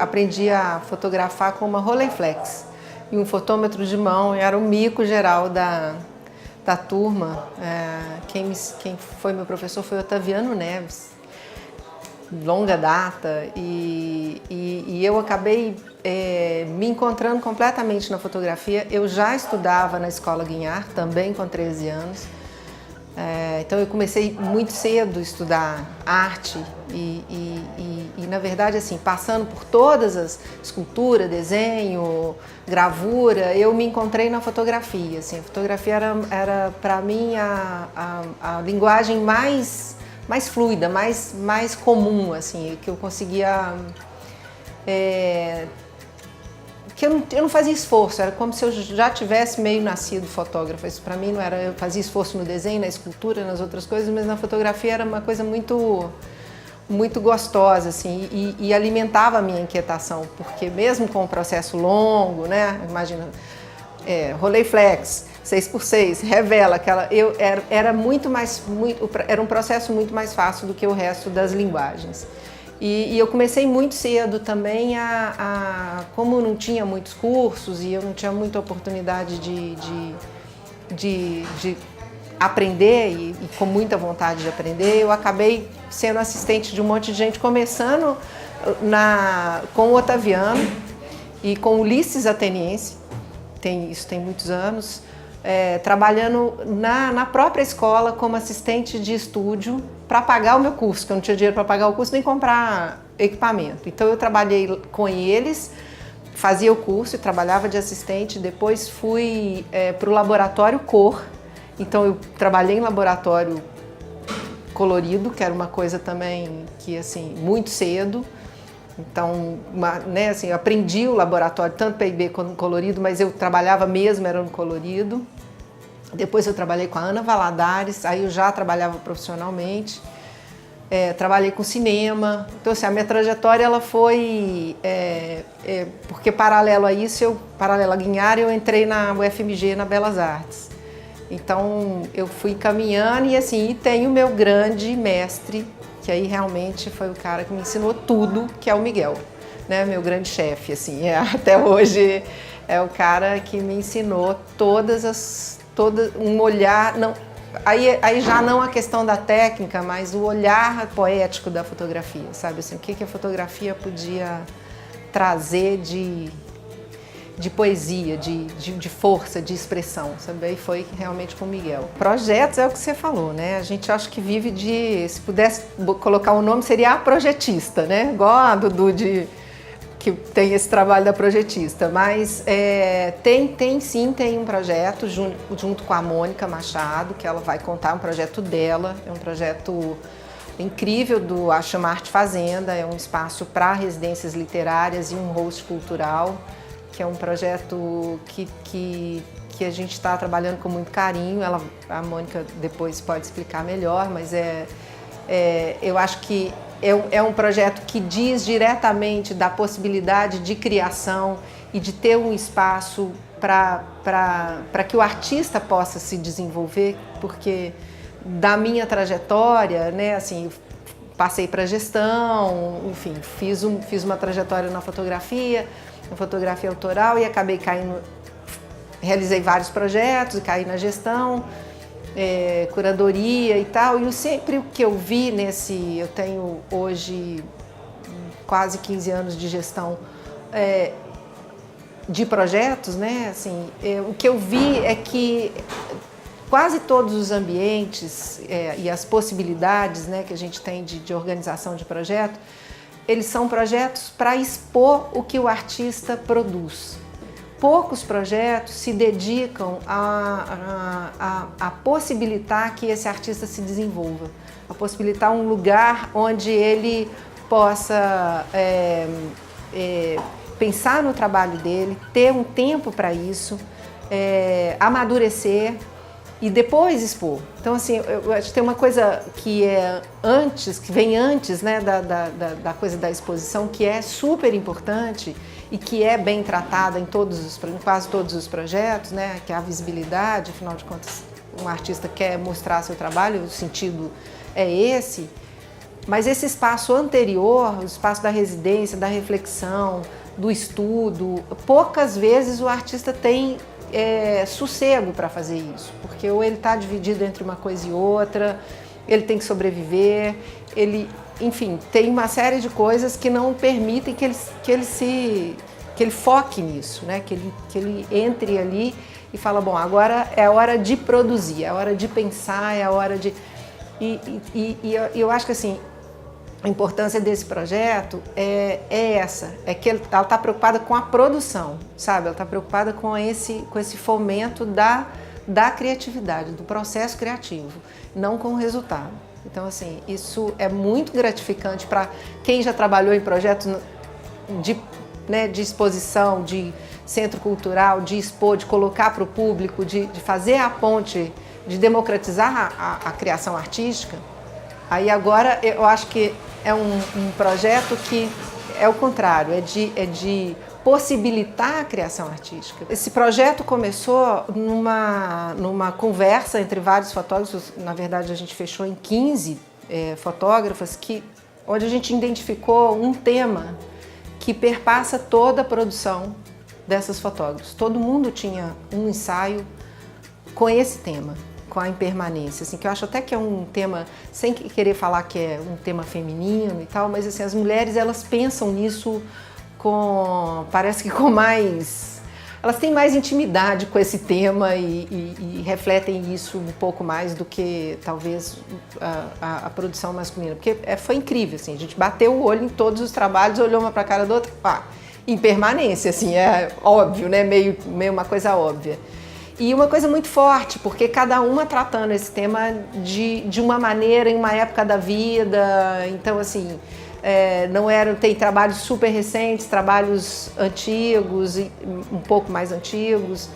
aprendi a fotografar com uma Rolleiflex e um fotômetro de mão, era o mico geral da turma. Quem foi meu professor foi Otaviano Neves, longa data, e eu acabei me encontrando completamente na fotografia. Eu já estudava na Escola Guinhar, também com 13 anos. Então eu comecei muito cedo a estudar arte e na verdade, assim, passando por todas as escultura, desenho, gravura, eu me encontrei na fotografia. Assim, a fotografia era para mim a linguagem mais fluida, mais comum, assim, que eu conseguia... que eu não fazia esforço, era como se eu já tivesse meio nascido fotógrafa. Isso para mim não era, eu fazia esforço no desenho, na escultura, nas outras coisas, mas na fotografia era uma coisa muito gostosa, assim, e alimentava a minha inquietação, porque mesmo com o processo longo, né, imagina, Rolleiflex, 6x6, revela, era era um processo muito mais fácil do que o resto das linguagens. E eu comecei muito cedo também como não tinha muitos cursos e eu não tinha muita oportunidade de aprender e com muita vontade de aprender, eu acabei sendo assistente de um monte de gente, começando com o Otaviano e com o Ulisses Ateniense, isso tem muitos anos, trabalhando na própria escola como assistente de estúdio para pagar o meu curso, que eu não tinha dinheiro para pagar o curso nem comprar equipamento. Então eu trabalhei com eles, fazia o curso e trabalhava de assistente, depois fui para o laboratório Cor, então eu trabalhei em laboratório colorido, que era uma coisa também que, assim, muito cedo. Então, né, assim, eu aprendi o laboratório, tanto PIB quanto colorido, mas eu trabalhava mesmo, era no colorido. Depois eu trabalhei com a Ana Valadares, aí eu já trabalhava profissionalmente. Trabalhei com cinema. Então, assim, a minha trajetória ela foi... porque paralelo a isso, paralelo a Guinhar, eu entrei na UFMG, na Belas Artes. Então, eu fui caminhando e, assim, tenho o meu grande mestre, que aí realmente foi o cara que me ensinou tudo, que é o Miguel, né? Meu grande chefe, assim, até hoje é o cara que me ensinou um olhar, não, aí já não a questão da técnica, mas o olhar poético da fotografia, sabe, assim, o que a fotografia podia trazer de poesia, de força, de expressão, sabe? Aí foi realmente com o Miguel. Projetos é o que você falou, né? A gente acha que vive se pudesse colocar um nome, seria a projetista, né? Igual a Dudu que tem esse trabalho da projetista. Mas tem um projeto junto com a Mônica Machado, que ela vai contar um projeto dela, é um projeto incrível do A Chama Arte Fazenda, é um espaço para residências literárias e um host cultural, que é um projeto que a gente está trabalhando com muito carinho. A Mônica depois pode explicar melhor, mas eu acho que é um projeto que diz diretamente da possibilidade de criação e de ter um espaço para que o artista possa se desenvolver, porque da minha trajetória, né, assim, passei para gestão, enfim, fiz uma trajetória na fotografia autoral e acabei realizei vários projetos e caí na gestão, curadoria e tal, e sempre o que eu vi eu tenho hoje quase 15 anos de gestão de projetos, né, assim, o que eu vi é que quase todos os ambientes e as possibilidades, né, que a gente tem de organização de projeto, eles são projetos para expor o que o artista produz. Poucos projetos se dedicam a possibilitar que esse artista se desenvolva, a possibilitar um lugar onde ele possa pensar no trabalho dele, ter um tempo para isso, amadurecer e depois expor. Então, assim, eu acho que tem uma coisa que vem antes, né, da coisa da exposição, que é super importante e que é bem tratada em quase todos os projetos, né, que é a visibilidade. Afinal de contas, um artista quer mostrar seu trabalho, o sentido é esse, Mas esse espaço anterior, o espaço da residência, da reflexão, do estudo, poucas vezes o artista tem sossego para fazer isso, porque ou ele está dividido entre uma coisa e outra, ele tem que sobreviver, enfim, tem uma série de coisas que não permitem que ele foque nisso, né? que ele entre ali e fala, bom, agora é a hora de produzir, é a hora de pensar, é a hora de... E eu acho que assim, a importância desse projeto é que ela está preocupada com a produção, sabe? Ela está preocupada com esse fomento da criatividade, do processo criativo, não com o resultado. Então, assim, isso é muito gratificante para quem já trabalhou em projetos de exposição, de centro cultural, de expor, de colocar para o público, de fazer a ponte, de democratizar a criação artística. Aí agora eu acho que é um projeto que é o contrário, é de possibilitar a criação artística. Esse projeto começou numa conversa entre vários fotógrafos, na verdade a gente fechou em 15 fotógrafas, onde a gente identificou um tema que perpassa toda a produção dessas fotógrafas. Todo mundo tinha um ensaio com esse tema, com a impermanência, assim, que eu acho até que é um tema, sem querer falar que é um tema feminino e tal, mas assim, as mulheres, elas pensam nisso parece que com mais... Elas têm mais intimidade com esse tema e refletem isso um pouco mais do que, talvez, a produção masculina. Porque foi incrível, assim, a gente bateu o olho em todos os trabalhos, olhou uma para a cara da outra, impermanência, assim, é óbvio, né? Meio uma coisa óbvia. E uma coisa muito forte, porque cada uma tratando esse tema de uma maneira, em uma época da vida. Então, assim, tem trabalhos super recentes, trabalhos antigos, um pouco mais antigos.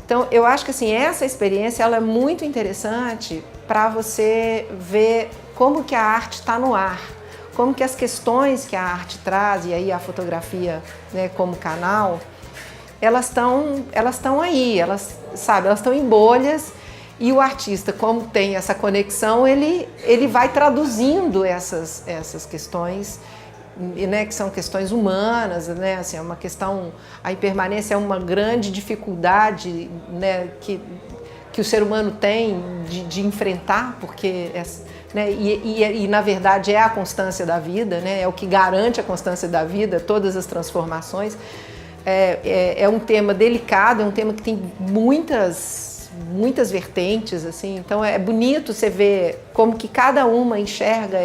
Então, eu acho que assim, essa experiência ela é muito interessante para você ver como que a arte está no ar, como que as questões que a arte traz, e aí a fotografia, né, como canal, elas estão aí, elas estão em bolhas, e o artista, como tem essa conexão, ele vai traduzindo essas questões, né, que são questões humanas, né, assim, é uma questão, a impermanência é uma grande dificuldade, né, que o ser humano tem de enfrentar, porque né, e na verdade é a constância da vida, né, é o que garante a constância da vida, todas as transformações. É um tema delicado, é um tema que tem muitas vertentes, assim, então é bonito você ver como que cada uma enxerga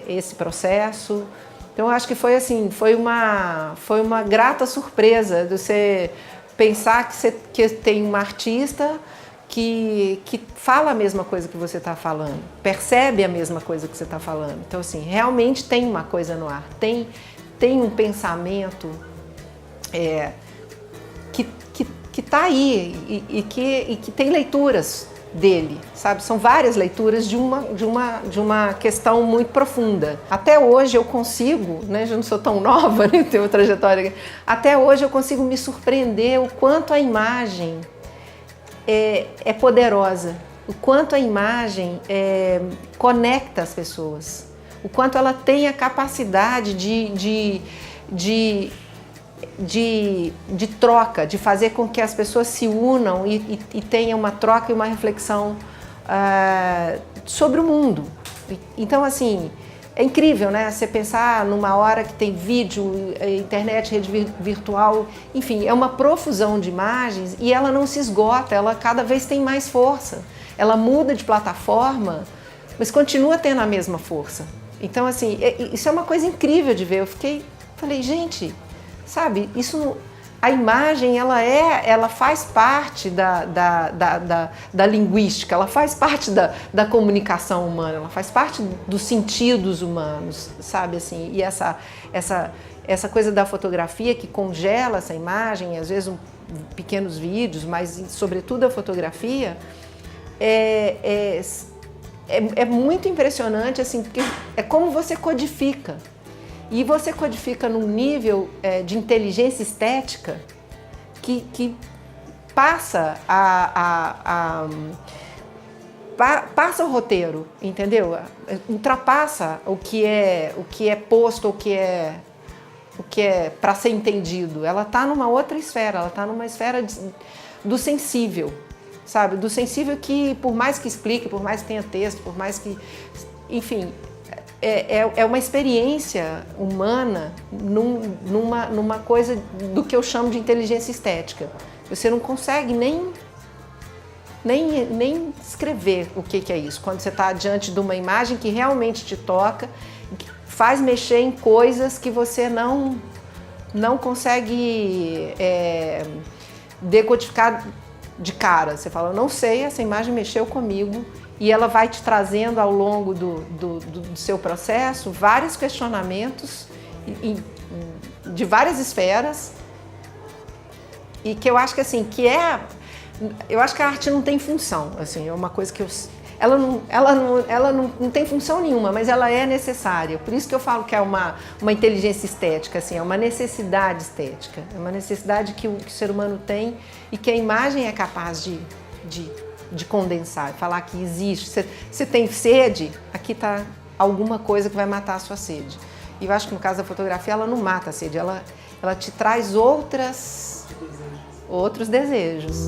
esse processo. Então eu acho que foi assim, foi uma grata surpresa de você pensar que tem uma artista que fala a mesma coisa que você está falando, percebe a mesma coisa que você está falando. Então assim, realmente tem uma coisa no ar, tem um pensamento que está aí e que tem leituras dele, sabe? São várias leituras de uma questão muito profunda. Até hoje eu consigo, né? Já não sou tão nova, né? Tenho uma trajetória. Até hoje eu consigo me surpreender o quanto a imagem é poderosa, o quanto a imagem conecta as pessoas, o quanto ela tem a capacidade de troca, de fazer com que as pessoas se unam e tenham uma troca e uma reflexão sobre o mundo. Então, assim, é incrível, né? Você pensar numa hora que tem vídeo, internet, rede virtual, enfim, é uma profusão de imagens e ela não se esgota, ela cada vez tem mais força. Ela muda de plataforma, mas continua tendo a mesma força. Então, assim, isso é uma coisa incrível de ver. Falei, gente... Sabe, a imagem ela faz parte da linguística, ela faz parte da comunicação humana, ela faz parte dos sentidos humanos, sabe, assim, e essa coisa da fotografia que congela essa imagem, às vezes pequenos vídeos, mas sobretudo a fotografia, é muito impressionante, assim, porque é como você codifica. E você codifica num nível de inteligência estética que passa passa o roteiro, entendeu? Ultrapassa o que é posto, o que é para ser entendido. Ela está numa outra esfera, ela está numa esfera do sensível, sabe? Do sensível que, por mais que explique, por mais que tenha texto, por mais que... Enfim, é uma experiência humana numa coisa do que eu chamo de inteligência estética. Você não consegue nem escrever o que é isso. Quando você está diante de uma imagem que realmente te toca, que faz mexer em coisas que você não consegue decodificar de cara. Você fala, não sei, essa imagem mexeu comigo, e ela vai te trazendo ao longo do seu processo vários questionamentos de várias esferas, e que eu acho que assim, eu acho que a arte não tem função, assim, é uma coisa que ela não tem função nenhuma, mas ela é necessária. Por isso que eu falo que é uma inteligência estética, assim, é uma necessidade estética, é uma necessidade que o ser humano tem e que a imagem é capaz de condensar, falar que existe. Você tem sede, aqui está alguma coisa que vai matar a sua sede. E eu acho que no caso da fotografia ela não mata a sede, ela te traz outros desejos.